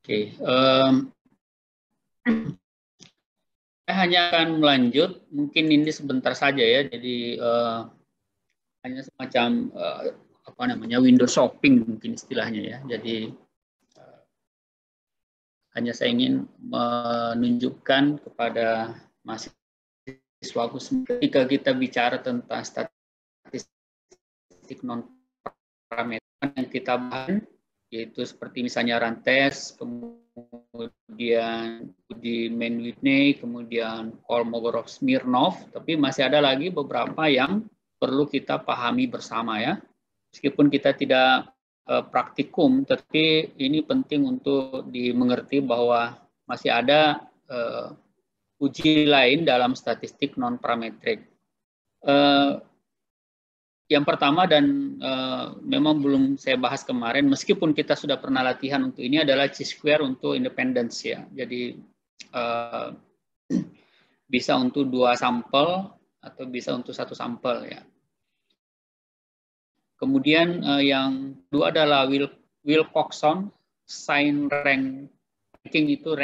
Oke, saya hanya akan melanjut, mungkin ini sebentar saja ya, jadi hanya semacam apa namanya window shopping mungkin istilahnya ya. Jadi hanya saya ingin menunjukkan kepada mahasiswaku ketika kita bicara tentang statistik non parameter yang kita bahas, yaitu seperti misalnya Rantes, kemudian uji Mann-Whitney, kemudian Kolmogorov-Smirnov, tapi masih ada lagi beberapa yang perlu kita pahami bersama ya. Meskipun kita tidak praktikum, tapi ini penting untuk dimengerti bahwa masih ada uji lain dalam statistik non-parametrik. Yang pertama dan memang belum saya bahas kemarin, meskipun kita sudah pernah latihan untuk ini adalah chi-square untuk independence ya. Jadi bisa untuk 2 sampel atau bisa untuk 1 sampel ya. Kemudian yang kedua adalah Wilcoxon sign ranking itu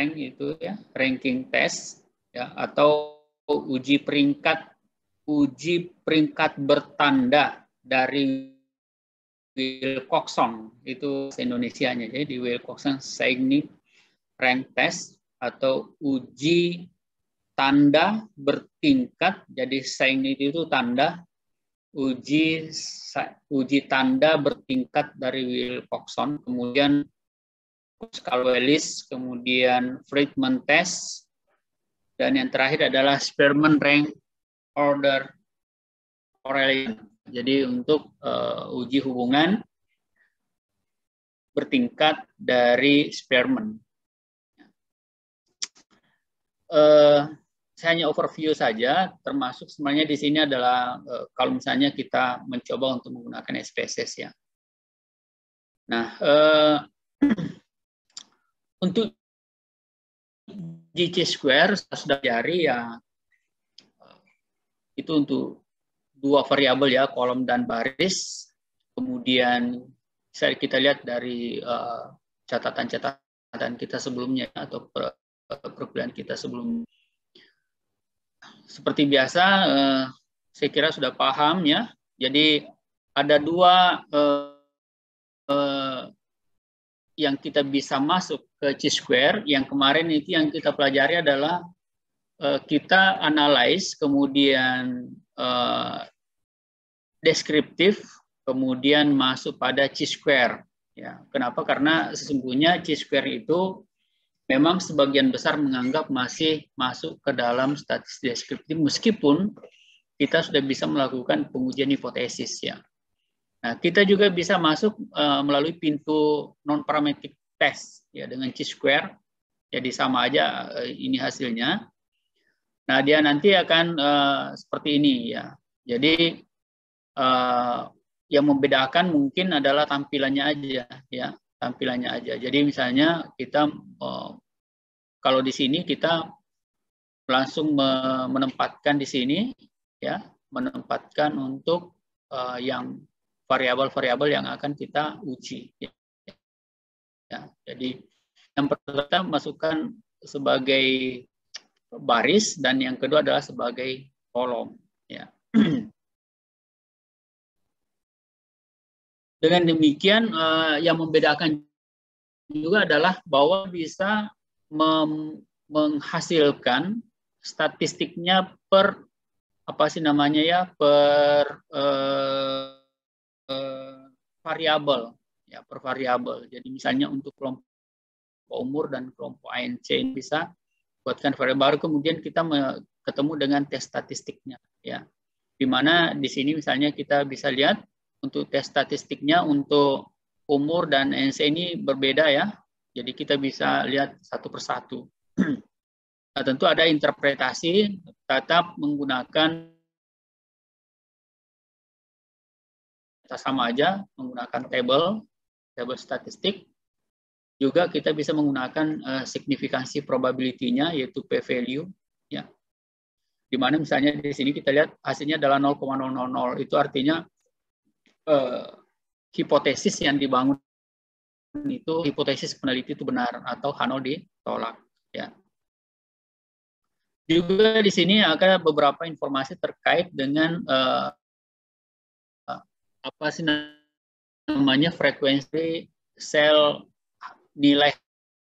ranking test ya, atau uji peringkat bertanda dari Wilcoxon, itu Indonesianya. Jadi di Wilcoxon Signing Rank Test atau uji tanda bertingkat. Jadi signing itu tanda, uji tanda bertingkat dari Wilcoxon, kemudian Pascal-Wallis, kemudian Friedman Test, dan yang terakhir adalah Spearman Rank Order correlation. Jadi untuk uji hubungan bertingkat dari Spearman. Saya hanya overview saja, termasuk sebenarnya di sini adalah kalau misalnya kita mencoba untuk menggunakan SPSS ya. Nah, untuk chi-square sudah jari ya, itu untuk 2 variabel ya, kolom dan baris. Kemudian bisa kita lihat dari catatan kita sebelumnya atau perkuliahan kita sebelumnya. Seperti biasa, saya kira sudah paham ya. Jadi ada 2 yang kita bisa masuk ke chi-square. Yang kemarin itu yang kita pelajari adalah kita analyze, kemudian deskriptif, kemudian masuk pada chi-square. Ya, kenapa? Karena sesungguhnya chi-square itu memang sebagian besar menganggap masih masuk ke dalam statistik deskriptif, meskipun kita sudah bisa melakukan pengujian hipotesis ya. Nah, kita juga bisa masuk melalui pintu non-parametric test ya dengan chi-square. Jadi sama aja ini hasilnya. Nah, dia nanti akan seperti ini ya. Jadi yang membedakan mungkin adalah tampilannya aja ya, tampilannya aja. Jadi misalnya kita kalau di sini kita langsung menempatkan di sini ya, menempatkan untuk yang variabel-variabel yang akan kita uji ya. Jadi yang pertama masukkan sebagai baris dan yang kedua adalah sebagai kolom ya. Dengan demikian yang membedakan juga adalah bahwa bisa menghasilkan statistiknya per apa sih namanya ya, per variabel ya, per variabel. Jadi misalnya untuk kelompok umur dan kelompok ANC bisa buatkan variabel baru, kemudian kita ketemu dengan tes statistiknya ya. Di mana di sini misalnya kita bisa lihat untuk tes statistiknya untuk umur dan ANC ini berbeda ya. Jadi kita bisa lihat satu persatu. Nah, tentu ada interpretasi, tetap menggunakan sama aja, menggunakan table statistik. Juga kita bisa menggunakan signifikansi probability-nya, yaitu p-value. Ya. Di mana misalnya di sini kita lihat hasilnya adalah 0,000. Itu artinya hipotesis yang dibangun itu hipotesis peneliti itu benar atau Hano ditolak. Ya. Juga di sini ada beberapa informasi terkait dengan apa sih namanya frekuensi sel nilai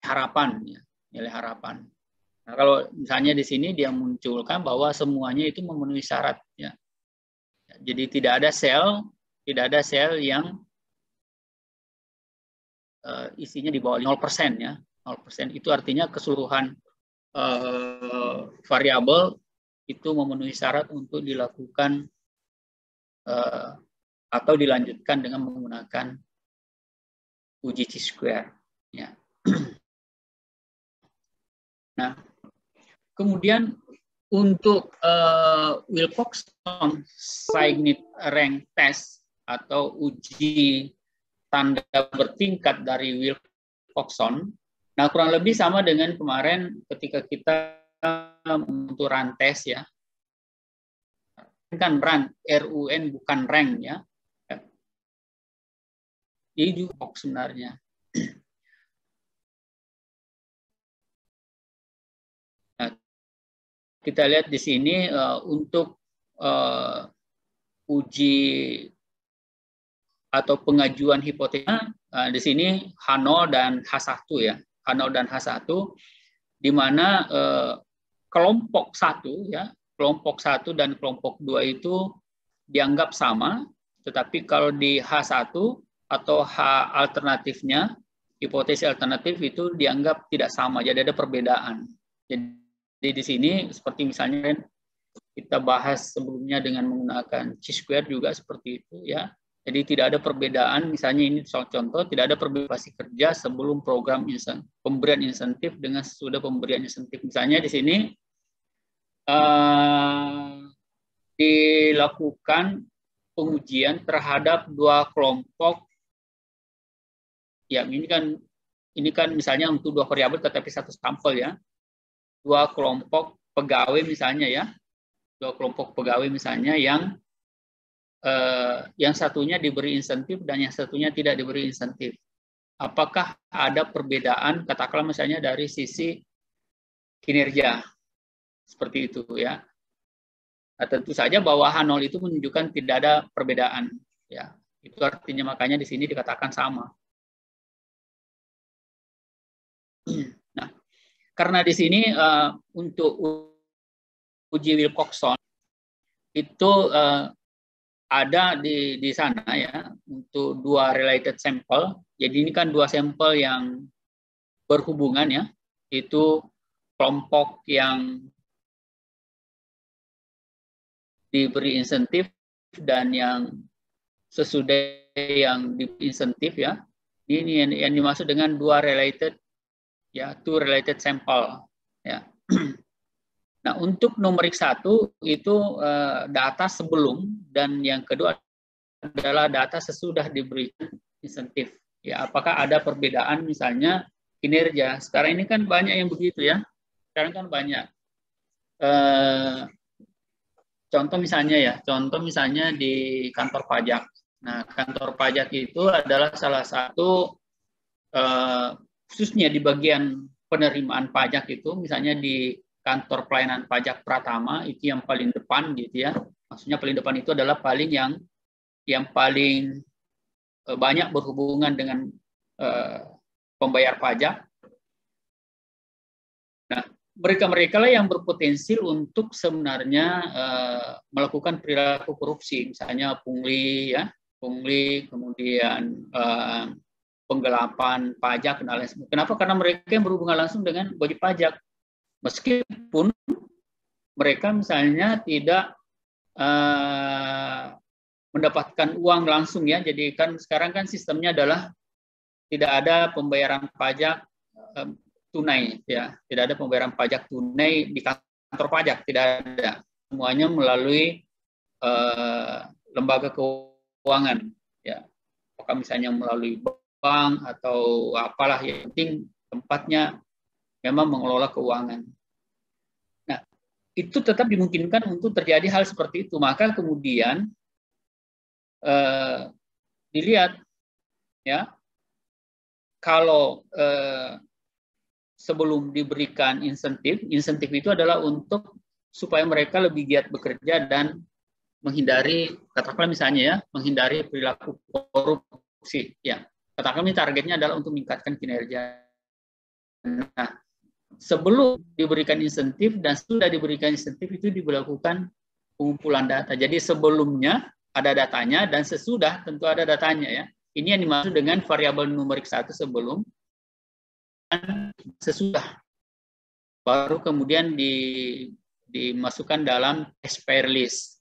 harapan, ya, nilai harapan. Nah, kalau misalnya di sini dia munculkan bahwa semuanya itu memenuhi syarat, ya. Jadi tidak ada sel yang isinya di bawah 0%, ya. 0% itu artinya keseluruhan variabel itu memenuhi syarat untuk dilakukan atau dilanjutkan dengan menggunakan uji chi-square. Ya. Nah, kemudian untuk Wilcoxon-Saignitt rank test atau uji tanda bertingkat dari Wilcoxon, nah kurang lebih sama dengan kemarin ketika kita untuk run test, ya. Kan run, RUN bukan rank, ya. Ini juga sebenarnya. Nah, kita lihat di sini untuk uji atau pengajuan hipotesa di sini Hano dan H1, ya. Hano dan H1 di mana kelompok 1, ya, kelompok 1 dan kelompok 2 itu dianggap sama, tetapi kalau di H1 atau H alternatifnya, hipotesis alternatif itu dianggap tidak sama, jadi ada perbedaan. Jadi di sini seperti misalnya kita bahas sebelumnya dengan menggunakan chi-square juga seperti itu, ya. Jadi tidak ada perbedaan, misalnya ini contoh, tidak ada perbedaan kerja sebelum program pemberian insentif dengan sesudah pemberian insentif. Misalnya di sini dilakukan pengujian terhadap dua kelompok. Ya, ini kan misalnya untuk dua variabel tetapi satu sampel, ya. Dua kelompok pegawai misalnya, ya. Dua kelompok pegawai misalnya yang satunya diberi insentif dan yang satunya tidak diberi insentif. Apakah ada perbedaan, katakanlah misalnya dari sisi kinerja, seperti itu, ya. Nah, tentu saja bahwa H0 itu menunjukkan tidak ada perbedaan, ya. Itu artinya makanya di sini dikatakan sama. Nah, karena di sini untuk uji Wilcoxon itu ada di sana, ya, untuk dua related sampel. Jadi ini kan dua sampel yang berhubungan, ya, itu kelompok yang diberi insentif dan yang sesudah yang diberi insentif, ya. Ini yang dimaksud dengan dua related, ya, two related sample, ya. Nah, untuk numerik 1 itu data sebelum, dan yang kedua adalah data sesudah diberikan insentif. Ya, apakah ada perbedaan misalnya kinerja? Sekarang ini kan banyak yang begitu, ya. Sekarang kan banyak. Contoh misalnya di kantor pajak. Nah, kantor pajak itu adalah salah satu khususnya di bagian penerimaan pajak itu, misalnya di kantor pelayanan pajak Pratama itu yang paling depan, gitu, ya. Maksudnya paling depan itu adalah yang paling banyak berhubungan dengan pembayar pajak. Nah, mereka lah yang berpotensi untuk sebenarnya melakukan perilaku korupsi, misalnya pungli, ya, kemudian penggelapan pajak dan lain sebagainya. Kenapa? Karena mereka yang berhubungan langsung dengan wajib pajak. Meskipun mereka misalnya tidak mendapatkan uang langsung, ya. Jadi kan sekarang kan sistemnya adalah tidak ada pembayaran pajak tunai, ya. Tidak ada pembayaran pajak tunai di kantor pajak, tidak ada. Semuanya melalui lembaga keuangan, ya. Apakah misalnya melalui bank atau apalah, yang penting tempatnya memang mengelola keuangan. Nah, itu tetap dimungkinkan untuk terjadi hal seperti itu. Maka kemudian dilihat, ya, kalau sebelum diberikan insentif itu adalah untuk supaya mereka lebih giat bekerja dan menghindari, katakanlah misalnya ya, menghindari perilaku korupsi. Ya, katakanlah targetnya adalah untuk meningkatkan kinerja. Nah, sebelum diberikan insentif dan sudah diberikan insentif itu dilakukan pengumpulan data. Jadi sebelumnya ada datanya dan sesudah tentu ada datanya ya. Ini yang dimaksud dengan variabel numerik 1 sebelum dan sesudah. Baru kemudian dimasukkan dalam tes pair list.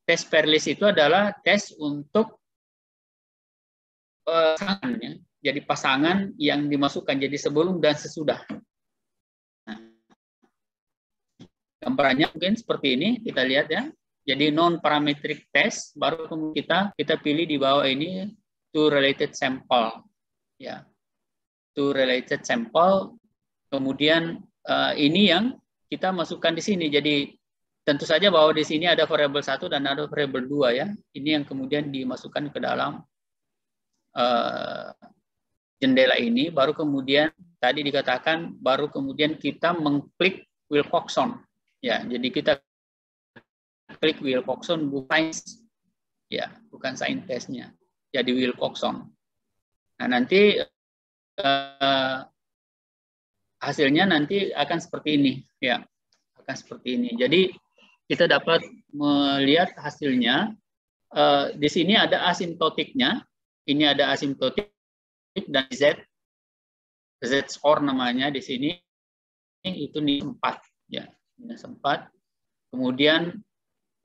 Tes pair list itu adalah tes untuk pasangan ya. Jadi pasangan yang dimasukkan jadi sebelum dan sesudah. Nah, gambarannya mungkin seperti ini, kita lihat ya. Jadi non parametric test, baru kemudian kita pilih di bawah ini to related sample ya. To related sample, kemudian ini yang kita masukkan di sini. Jadi tentu saja bahwa di sini ada variabel 1 dan ada variabel 2 ya. Ini yang kemudian dimasukkan ke dalam jendela ini, baru kemudian tadi dikatakan baru kemudian kita mengklik Wilcoxon. Ya, jadi kita klik Wilcoxon bukan sign testnya. Jadi Wilcoxon. Nah, nanti hasilnya nanti akan seperti ini ya. Akan seperti ini. Jadi kita dapat melihat hasilnya. Di sini ada asimptotiknya. Ini ada asimptotik dan Z score namanya di sini itu -4 ya, -4. Kemudian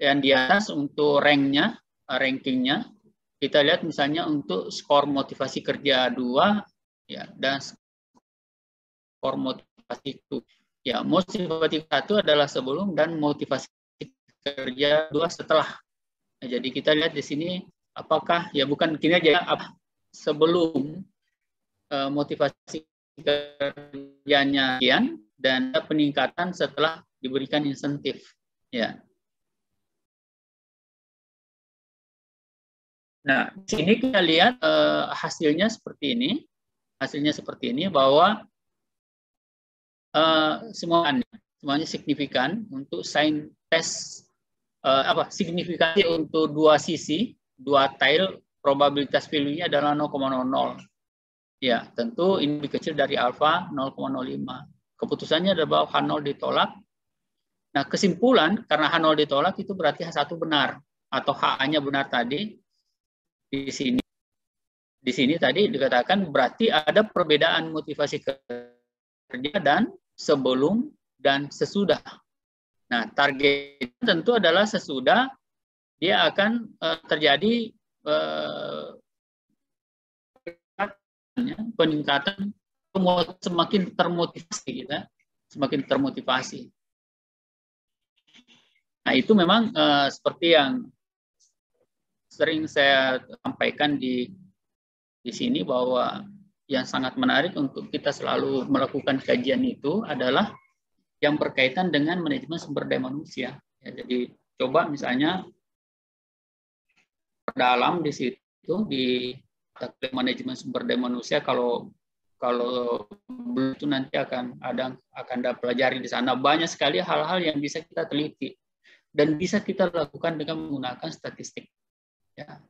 yang di atas untuk rankingnya kita lihat misalnya untuk skor motivasi kerja 2 ya dan skor motivasi 2 ya. Motivasi 1 adalah sebelum dan motivasi kerja 2 setelah. Nah, jadi kita lihat di sini apakah ya bukan kinerja apa sebelum motivasi kerjanya dan peningkatan setelah diberikan insentif ya. Nah, di sini kita lihat hasilnya seperti ini. Hasilnya seperti ini bahwa semuanya signifikan untuk sign test signifikansi untuk dua sisi, dua tile probabilitas value-nya adalah 0,00. Ya, tentu ini lebih kecil dari alfa 0,05. Keputusannya adalah bahwa H0 ditolak. Nah, kesimpulan karena H0 ditolak itu berarti H1 benar atau HA-nya benar tadi. Di sini tadi dikatakan berarti ada perbedaan motivasi kerja dan sebelum dan sesudah. Nah, target tentu adalah sesudah dia akan terjadi peningkatan, semakin termotivasi kita, semakin termotivasi. Nah, itu memang seperti yang sering saya sampaikan di sini bahwa yang sangat menarik untuk kita selalu melakukan kajian itu adalah yang berkaitan dengan manajemen sumber daya manusia. Ya, jadi coba misalnya dalam di situ di manajemen sumber daya manusia kalau belum itu nanti akan ada pelajari di sana banyak sekali hal-hal yang bisa kita teliti dan bisa kita lakukan dengan menggunakan statistik. Ya.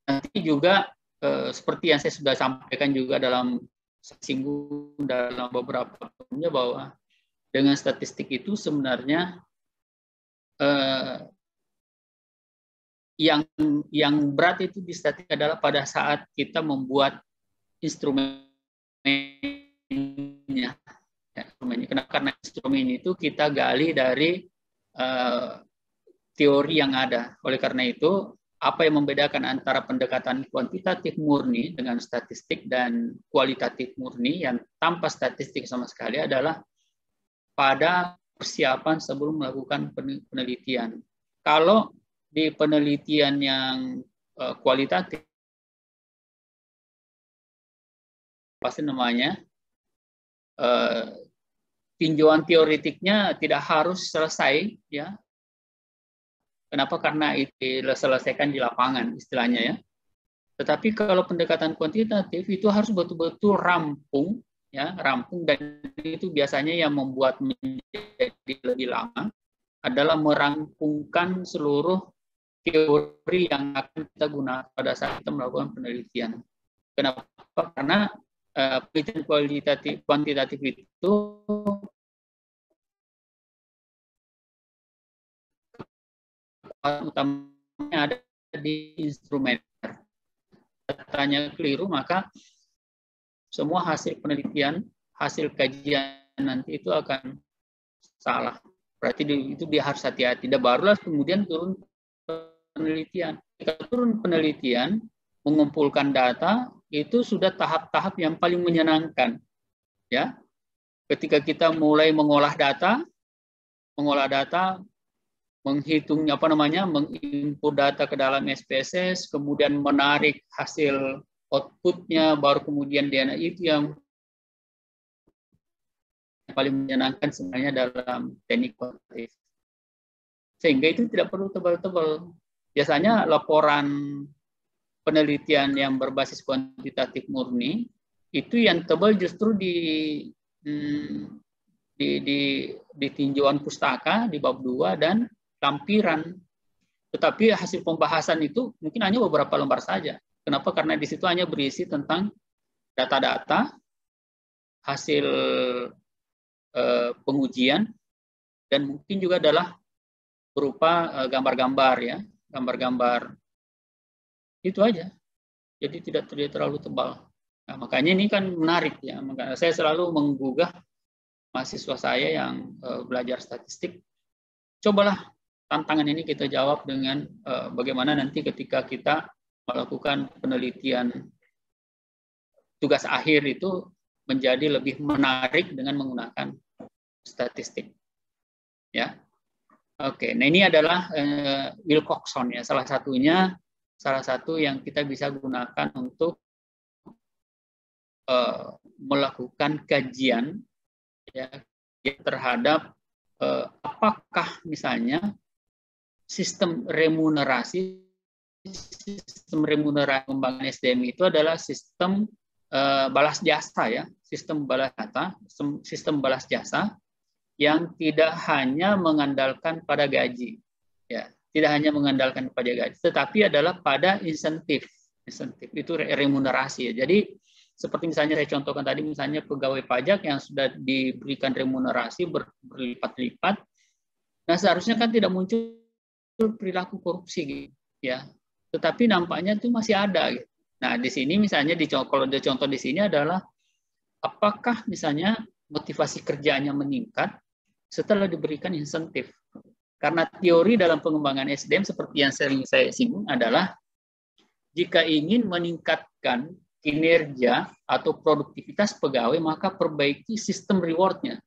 Nanti juga seperti yang saya sudah sampaikan juga dalam singgung dalam beberapa tahunnya bahwa dengan statistik itu sebenarnya yang berat itu di statistik adalah pada saat kita membuat instrumennya. Karena instrumen itu kita gali dari teori yang ada. Oleh karena itu, apa yang membedakan antara pendekatan kuantitatif murni dengan statistik dan kualitatif murni yang tanpa statistik sama sekali adalah pada persiapan sebelum melakukan penelitian. Kalau di penelitian yang kualitatif, pasti namanya tinjauan teoretiknya tidak harus selesai, ya. Kenapa? Karena itu diselesaikan di lapangan istilahnya ya. Tetapi kalau pendekatan kuantitatif itu harus betul-betul rampung, ya, rampung, dan itu biasanya yang membuat menjadi lebih lama adalah merampungkan seluruh teori yang akan kita gunakan pada saat kita melakukan penelitian. Kenapa? Karena penelitian kuantitatif itu utamanya ada di instrumen. Datanya keliru, maka semua hasil penelitian, hasil kajian nanti itu akan salah. Berarti itu dia harus hati-hati. Dan barulah kemudian turun penelitian. Ketika turun penelitian, mengumpulkan data, itu sudah tahap-tahap yang paling menyenangkan. Ya, ketika kita mulai mengolah data, menghitung menginput data ke dalam SPSS, kemudian menarik hasil outputnya, baru kemudian DNA itu yang paling menyenangkan sebenarnya dalam teknik kuantitatif. Sehingga itu tidak perlu tebal-tebal. Biasanya laporan penelitian yang berbasis kuantitatif murni itu yang tebal justru di tinjauan pustaka di bab 2 dan lampiran. Tetapi hasil pembahasan itu mungkin hanya beberapa lembar saja. Kenapa? Karena di situ hanya berisi tentang data-data, hasil pengujian, dan mungkin juga adalah berupa gambar-gambar, ya, gambar-gambar. Itu aja. Jadi tidak terlalu tebal. Nah, makanya ini kan menarik, ya. Makanya saya selalu menggugah mahasiswa saya yang belajar statistik. Cobalah tantangan ini kita jawab dengan bagaimana nanti ketika kita melakukan penelitian tugas akhir itu menjadi lebih menarik dengan menggunakan statistik. Ya, oke. Nah, ini adalah Wilcoxon, ya, salah satu yang kita bisa gunakan untuk melakukan kajian, ya, terhadap apakah misalnya sistem remunerasi pengembangan SDM itu adalah sistem balas jasa, ya, sistem balas jasa yang tidak hanya mengandalkan pada gaji, ya, tidak hanya mengandalkan pada gaji, tetapi adalah pada insentif itu remunerasi, ya. Jadi seperti misalnya saya contohkan tadi, misalnya pegawai pajak yang sudah diberikan remunerasi berlipat-lipat, nah seharusnya kan tidak muncul perilaku korupsi, gitu, ya, tetapi nampaknya itu masih ada, gitu. Nah, di sini misalnya kalau ada contoh di sini adalah apakah misalnya motivasi kerjanya meningkat setelah diberikan insentif. Karena teori dalam pengembangan SDM seperti yang sering saya singgung adalah jika ingin meningkatkan kinerja atau produktivitas pegawai, maka perbaiki sistem reward-nya.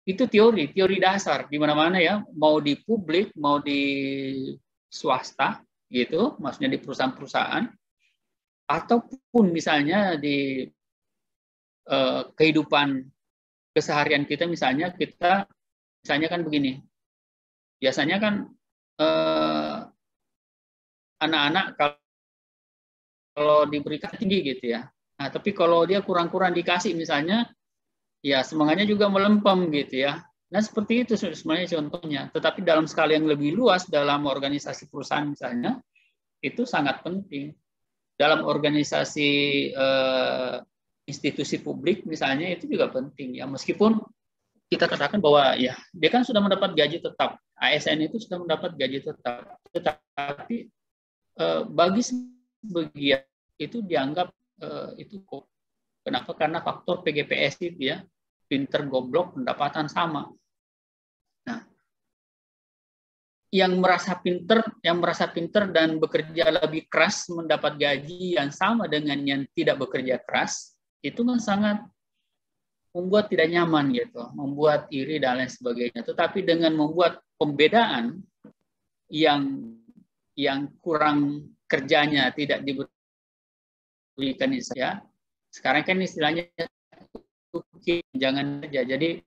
Itu teori dasar di mana-mana, ya, mau di publik, mau di swasta, gitu, maksudnya di perusahaan-perusahaan, ataupun misalnya di kehidupan keseharian kita, misalnya kan begini, biasanya kan anak-anak kalau diberikan tinggi, gitu, ya, nah tapi kalau dia kurang-kurang dikasih misalnya, ya semangatnya juga melempem, gitu, ya. Nah seperti itu sebenarnya contohnya. Tetapi dalam skala yang lebih luas, dalam organisasi perusahaan misalnya, itu sangat penting. Dalam organisasi institusi publik misalnya itu juga penting, ya, meskipun kita katakan bahwa ya dia kan sudah mendapat gaji tetap, ASN itu sudah mendapat gaji tetap, tetapi bagi sebagian itu dianggap itu kok. Kenapa? Karena faktor PGPS itu, ya, pinter goblok pendapatan sama. Nah, yang merasa pinter dan bekerja lebih keras mendapat gaji yang sama dengan yang tidak bekerja keras, itu kan sangat membuat tidak nyaman, gitu, membuat iri dan lain sebagainya. Tetapi dengan membuat pembedaan yang kurang kerjanya tidak diberikan, ya, sekarang kan istilahnya jangan kerja. Jadi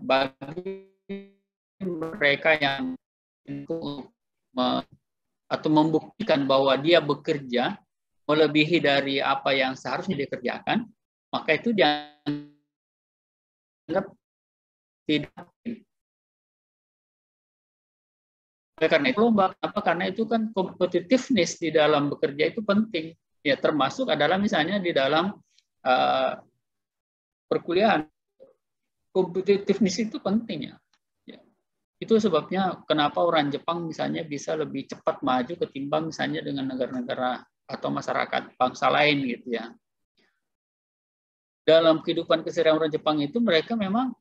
bagi mereka yang atau membuktikan bahwa dia bekerja melebihi dari apa yang seharusnya dikerjakan, maka itu dianggap tidak. Karena itu lomba, apa? Karena itu kan competitiveness di dalam bekerja itu penting. Ya, termasuk adalah misalnya di dalam perkuliahan, competitiveness itu penting ya. Itu sebabnya kenapa orang Jepang misalnya bisa lebih cepat maju ketimbang misalnya dengan negara-negara atau masyarakat bangsa lain gitu ya. Dalam kehidupan keseharian orang Jepang itu mereka memang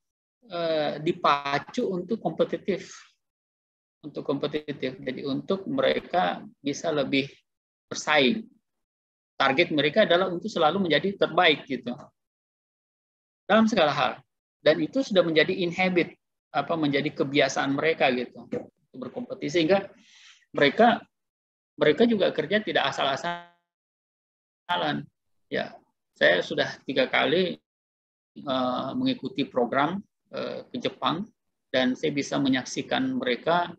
dipacu untuk kompetitif. Jadi untuk mereka bisa lebih bersaing. Target mereka adalah untuk selalu menjadi terbaik gitu. Dalam segala hal. Dan itu sudah menjadi inhabit, menjadi kebiasaan mereka gitu. Berkompetisi sehingga mereka juga kerja tidak asal-asalan. Ya, saya sudah 3 kali mengikuti program ke Jepang dan saya bisa menyaksikan mereka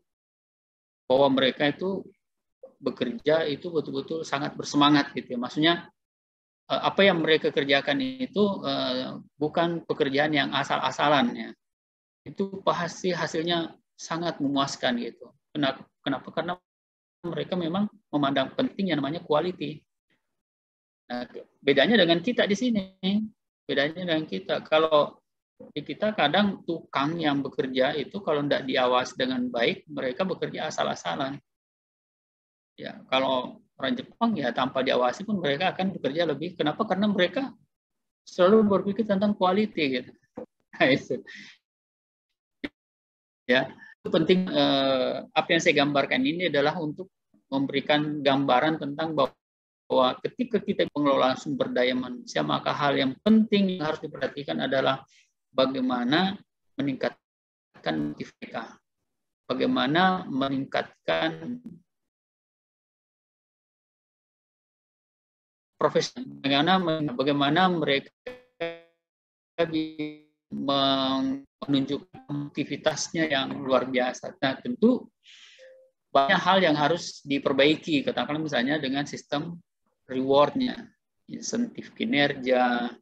bahwa mereka itu bekerja itu betul-betul sangat bersemangat gitu ya. Maksudnya apa yang mereka kerjakan itu bukan pekerjaan yang asal-asalan ya. Itu pasti hasilnya sangat memuaskan gitu. Kenapa? Karena mereka memang memandang penting yang namanya quality. Nah, bedanya dengan kita di sini. Bedanya dengan kita. Kalau di kita kadang tukang yang bekerja itu kalau tidak diawasi dengan baik, mereka bekerja asal-asalan. Ya, kalau orang Jepang ya tanpa diawasi pun mereka akan bekerja lebih. Kenapa? Karena mereka selalu berpikir tentang quality gitu. Nah, itu. Ya, itu penting. Apa yang saya gambarkan ini adalah untuk memberikan gambaran tentang bahwa ketika kita pengelolaan sumber daya manusia, maka hal yang penting yang harus diperhatikan adalah bagaimana meningkatkan motivasi mereka, bagaimana meningkatkan profesi, bagaimana mereka menunjukkan aktivitasnya yang luar biasa. Nah, tentu banyak hal yang harus diperbaiki, katakanlah misalnya dengan sistem reward-nya, insentif kinerja,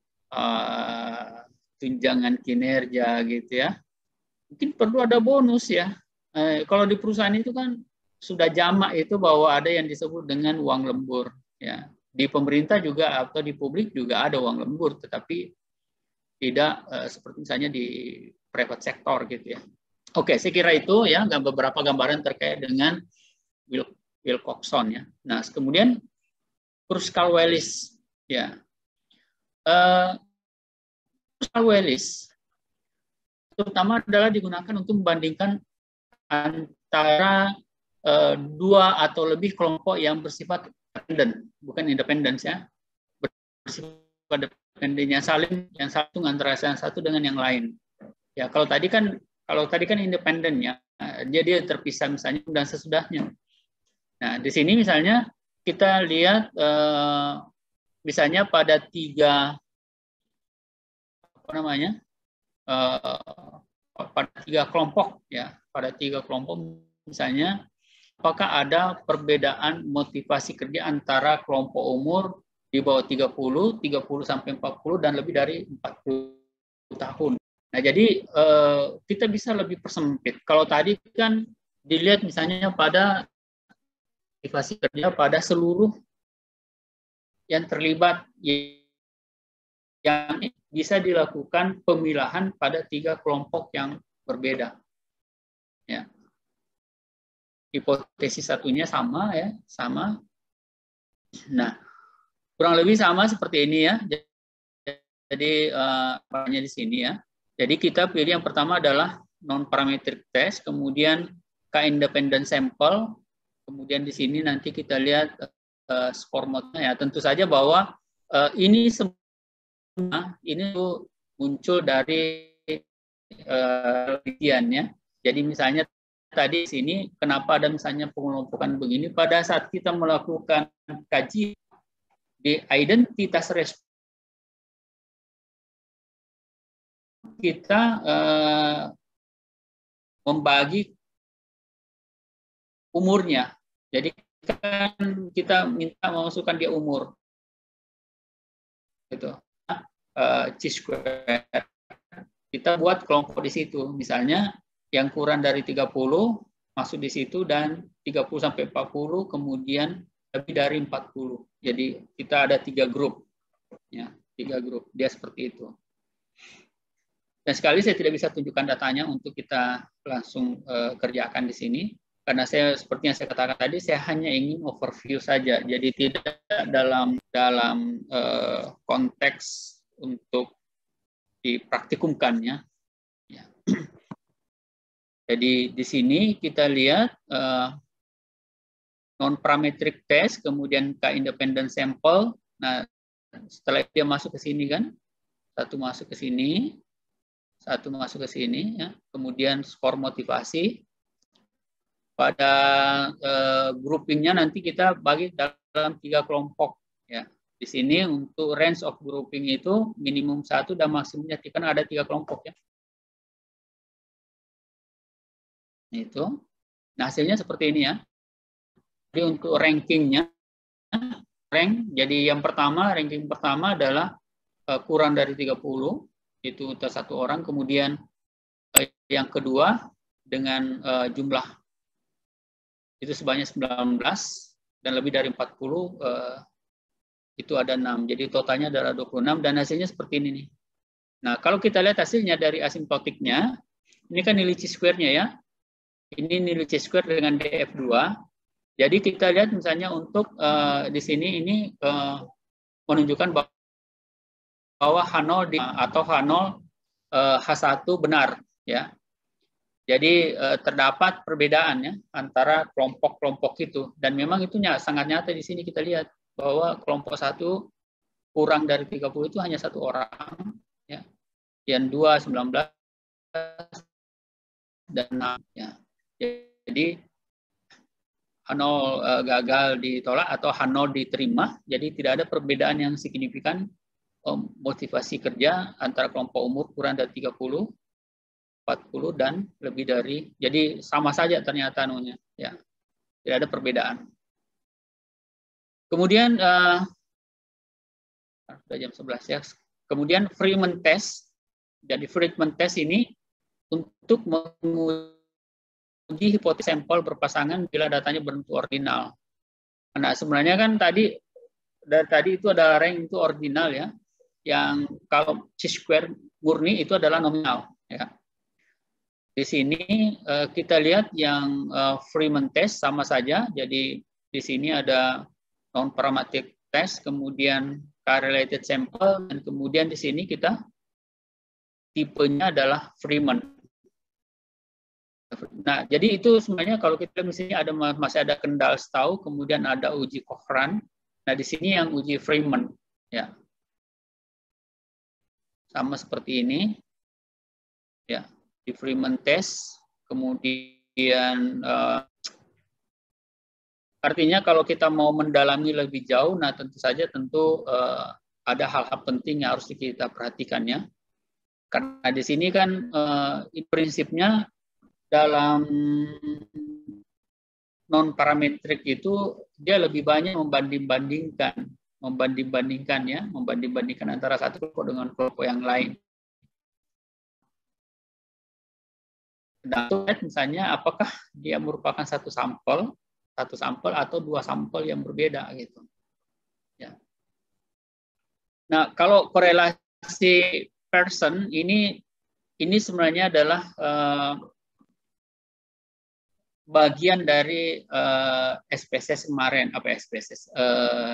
tunjangan kinerja gitu ya. Mungkin perlu ada bonus ya. Kalau di perusahaan itu kan sudah jamak itu bahwa ada yang disebut dengan uang lembur ya. Di pemerintah juga atau di publik juga ada uang lembur, tetapi tidak seperti misalnya di private sector gitu ya. Oke, saya kira itu ya beberapa gambaran terkait dengan Wilcoxon ya. Nah, kemudian Kruskal-Wallis ya. Kruskal-Wallis terutama adalah digunakan untuk membandingkan antara 2 atau lebih kelompok yang bersifat independen, bukan independen ya, bersifat independen yang satu antara yang satu dengan yang lain. Ya, kalau tadi kan independen ya, dia terpisah misalnya dan sesudahnya. Nah, di sini misalnya kita lihat misalnya pada 3 pada 3 kelompok ya, pada 3 kelompok misalnya apakah ada perbedaan motivasi kerja antara kelompok umur di bawah 30 sampai 40 dan lebih dari 40 tahun. Nah, jadi kita bisa lebih persempit. Kalau tadi kan dilihat misalnya pada motivasi kerja pada seluruh yang terlibat yang bisa dilakukan pemilahan pada 3 kelompok yang berbeda. Ya. Hipotesis satunya sama ya, sama. Nah, kurang lebih sama seperti ini ya. Jadi hanya di sini ya. Jadi kita pilih yang pertama adalah non-parametric test, kemudian k-independent sample, kemudian di sini nanti kita lihat score mode-nya ya. Tentu saja bahwa ini semua ini muncul dari penelitiannya. Jadi misalnya tadi di sini kenapa ada misalnya pengelompokan begini pada saat kita melakukan kaji di identitas respon kita membagi umurnya. Jadi kan kita minta memasukkan dia umur. Gitu. Chi-square. Kita buat kelompok di situ. Misalnya yang kurang dari 30 masuk di situ dan 30 sampai 40 kemudian lebih dari 40. Jadi kita ada 3 grup. Ya, 3 grup. Dia seperti itu. Dan sekali saya tidak bisa tunjukkan datanya untuk kita langsung kerjakan di sini. Karena saya seperti yang saya katakan tadi, saya hanya ingin overview saja. Jadi tidak dalam konteks untuk dipraktikumkannya. Ya. Jadi di sini kita lihat non-parametric test, kemudian K-independent sample. Nah, setelah dia masuk ke sini kan, satu masuk ke sini, satu masuk ke sini, ya. Kemudian skor motivasi. Pada groupingnya nanti kita bagi dalam 3 kelompok. Ya. Di sini untuk range of grouping itu minimum 1 dan maksimumnya kan ada 3 kelompok ya. Itu. Nah, hasilnya seperti ini ya. Jadi untuk rankingnya, jadi yang pertama, ranking pertama adalah kurang dari 30, itu satu orang. Kemudian yang kedua dengan jumlah itu sebanyak 19 dan lebih dari 40 itu ada 6. Jadi totalnya adalah 26 dan hasilnya seperti ini nih. Nah, kalau kita lihat hasilnya dari asymptotiknya, ini kan nilai chi-square-nya ya. Ini nilai chi-square dengan df2. Jadi kita lihat misalnya untuk di sini ini menunjukkan bahwa H0 atau H0 H1 benar ya. Jadi terdapat perbedaan ya antara kelompok-kelompok itu dan memang itu sangat nyata di sini kita lihat bahwa kelompok 1 kurang dari 30 itu hanya 1 orang ya. Yang 2 19 dan 6 ya. Jadi H0 gagal ditolak atau H0 diterima. Jadi tidak ada perbedaan yang signifikan motivasi kerja antara kelompok umur kurang dari 30 40 dan lebih dari, jadi sama saja ternyata anunya ya, tidak ada perbedaan. Kemudian sudah jam 11 ya. Kemudian Freeman test. Jadi Freeman test ini untuk menguji hipotesis sampel berpasangan bila datanya berbentuk ordinal. Nah sebenarnya kan tadi itu ada rank itu ordinal ya, yang kalau chi-square murni itu adalah nominal ya. Di sini kita lihat yang Freeman test sama saja. Jadi di sini ada non-parametric test, kemudian correlated sample, dan kemudian di sini kita tipenya adalah Freeman. Nah, jadi itu sebenarnya kalau kita misalnya masih ada Kendall-Stau, kemudian ada uji Cochrane. Nah, di sini yang uji Freeman ya. Sama seperti ini. Ya. Di Freeman test, kemudian artinya kalau kita mau mendalami lebih jauh, nah tentu saja ada hal-hal penting yang harus kita perhatikan ya. Karena di sini kan prinsipnya dalam non parametrik itu dia lebih banyak membanding-bandingkan antara satu kelompok dengan kelompok yang lain. Dan misalnya apakah dia merupakan satu sampel atau 2 sampel yang berbeda gitu. Ya. Nah, kalau korelasi Pearson ini sebenarnya adalah bagian dari SPSS kemarin, SPSS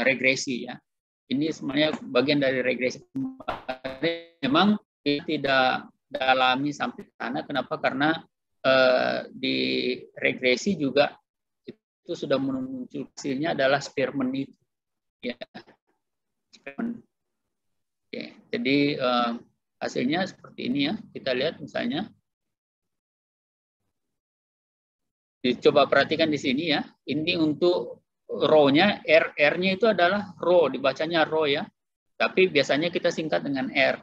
regresi ya. Ini sebenarnya bagian dari regresi kemarin. Memang tidak dalami sampai ke sana. Kenapa? Karena di regresi juga itu sudah muncul hasilnya adalah Spearman itu. Ya. Spearman. Oke. Jadi hasilnya seperti ini ya. Kita lihat misalnya. Coba perhatikan di sini ya. Ini untuk row-nya, R-nya itu adalah row, dibacanya row ya. Tapi biasanya kita singkat dengan R.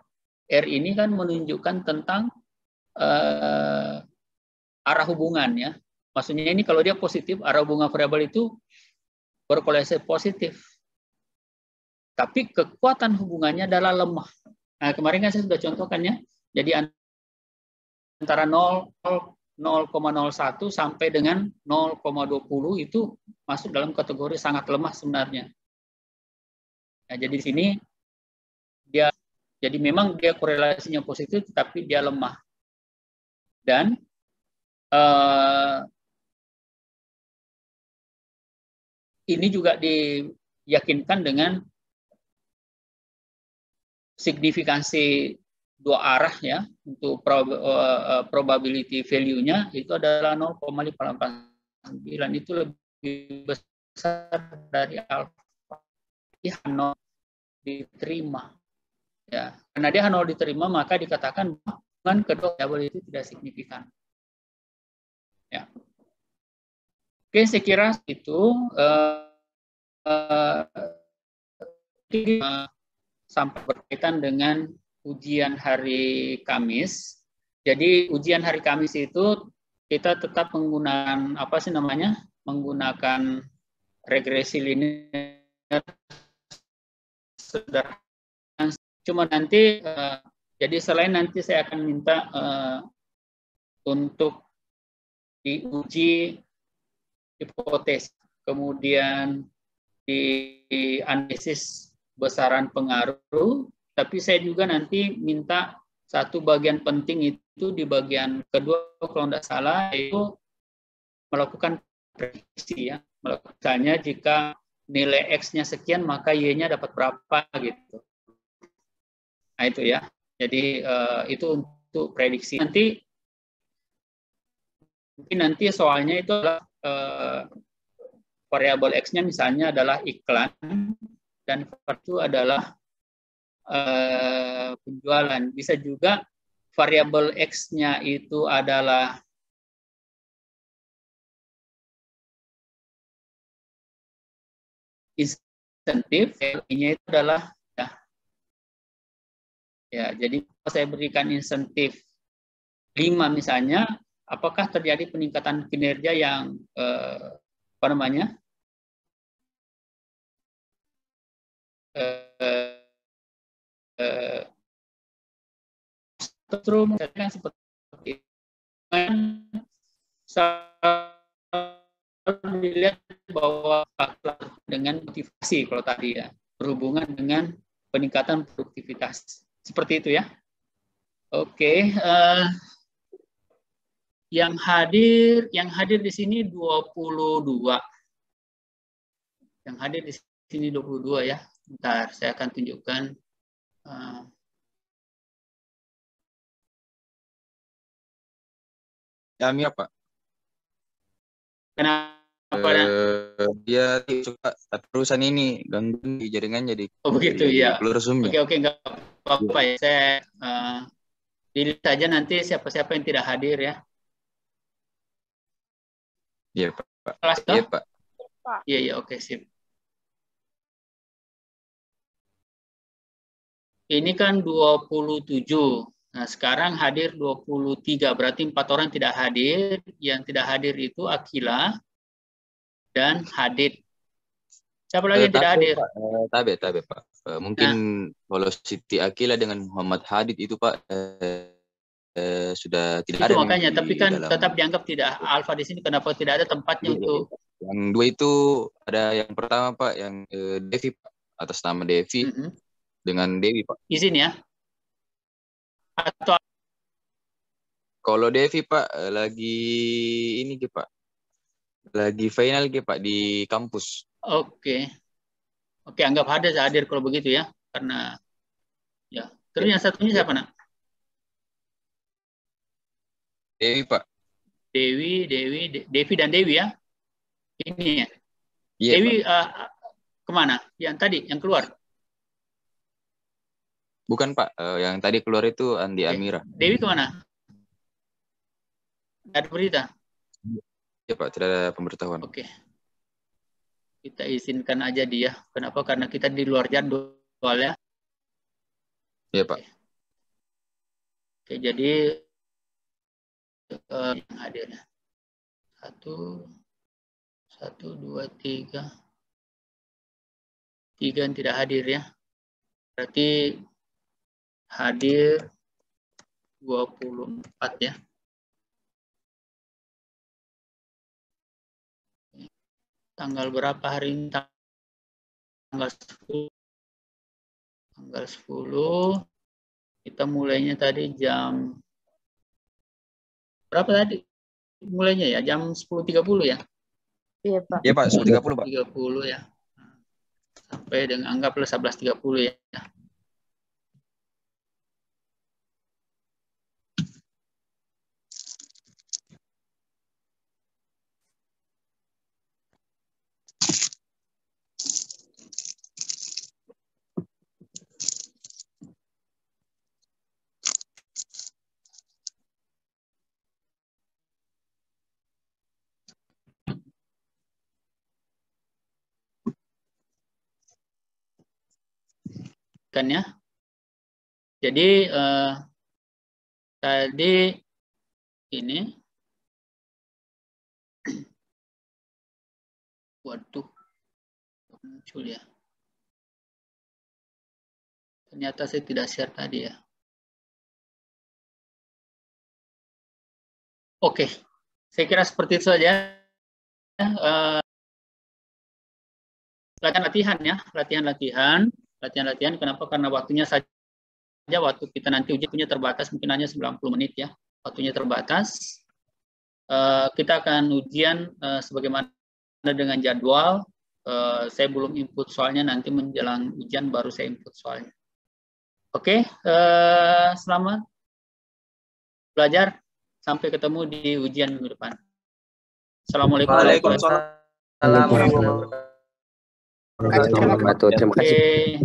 R ini kan menunjukkan tentang arah hubungan ya. Maksudnya ini kalau dia positif, arah hubungan variabel itu berkorelasi positif. Tapi kekuatan hubungannya adalah lemah. Nah, kemarin kan saya sudah contohkan ya. Jadi antara 0,01 sampai dengan 0,20 itu masuk dalam kategori sangat lemah sebenarnya. Nah, jadi di sini jadi memang dia korelasinya positif, tapi dia lemah. Dan ini juga diyakinkan dengan signifikansi dua arah ya untuk probability value-nya itu adalah 0,589, itu lebih besar dari alfa. H0 diterima ya, karena dia H0 diterima maka dikatakan bahwa kedua variabel itu tidak signifikan ya. Oke, saya kira itu sampai berkaitan dengan ujian hari Kamis. Jadi ujian hari Kamis itu kita tetap menggunakan apa sih namanya? Menggunakan regresi linear sederhana. Cuma nanti jadi selain nanti saya akan minta untuk diuji hipotesis, kemudian di analisis besaran pengaruh, tapi saya juga nanti minta satu bagian penting itu di bagian kedua kalau tidak salah, yaitu melakukan prediksi ya. Misalnya jika nilai X-nya sekian maka Y-nya dapat berapa gitu. Nah itu ya. Jadi itu untuk prediksi. Nanti soalnya itu adalah variabel X-nya misalnya adalah iklan dan itu adalah penjualan. Bisa juga variabel X-nya itu adalah insentif, Y-nya itu adalah ya. Jadi kalau saya berikan insentif 5 misalnya, apakah terjadi peningkatan kinerja yang apa namanya? Terus misalkan seperti dilihat bahwa dengan motivasi kalau tadi ya berhubungan dengan peningkatan produktivitas seperti itu ya. Oke, yang hadir di sini 22. Yang hadir di sini 22 ya. Bentar, saya akan tunjukkan. Amir Pak. Kenapa? Dia suka terusan ini gangguan di jaringan jadi. Oh begitu ya. Oke nggak apa-apa ya. Saya dilihat saja nanti siapa-siapa yang tidak hadir ya. Iya Pak. Iya Pak. Iya oke sip. Ini kan 27. Nah, sekarang hadir 23. Berarti 4 orang tidak hadir. Yang tidak hadir itu Akila dan Hadid. Siapa lagi yang tidak hadir? Tabe Pak. Mungkin kalau Siti Akila dengan Muhammad Hadid itu Pak sudah tidak itu ada. Makanya, tapi kan dalam... tetap dianggap tidak alfa di sini. Kenapa tidak ada tempatnya untuk? Yang dua itu ada yang pertama Pak, yang Devi Pak, atas nama Devi dengan Dewi Pak. Izin ya. Atau kalau Devi Pak lagi ini Pak, lagi final Pak di kampus. Oke, anggap hadir kalau begitu ya, karena ya. Terus yang satunya siapa nak? Dewi Pak. Devi dan Dewi ya. Ini ya. Iya, Dewi kemana? Yang tadi, yang keluar? Bukan Pak, yang tadi keluar itu Andi Amira. Dewi kemana? Ada berita? Ya Pak, tidak ada pemberitahuan. Oke. Kita izinkan aja dia. Kenapa? Karena kita di luar jadwal ya. Iya Pak. Oke, jadi yang hadir. 1, 2, 3. 3 yang tidak hadir ya. Berarti hadir 24 ya. Tanggal berapa hari ini? Tanggal 10. Tanggal 10. Kita mulainya tadi jam berapa tadi? Mulainya ya jam 10.30 ya? Iya, Pak. Iya, Pak, 10.30, Pak. 10.30 ya. Sampai dengan anggaplah 11.30 ya. Kan ya. Jadi tadi ini waduh muncul ya. Ternyata saya tidak share tadi ya. Oke, saya kira seperti itu saja. Latihan-latihan ya, latihan-latihan. Kenapa? Karena waktunya saja, waktu kita nanti ujian punya terbatas, mungkin hanya 90 menit ya. Waktunya terbatas. Kita akan ujian sebagaimana dengan jadwal. Saya belum input soalnya, nanti menjelang ujian baru saya input soalnya. Oke, selamat belajar. Sampai ketemu di ujian minggu depan. Assalamualaikum warahmatullahi wabarakatuh. Terima kasih.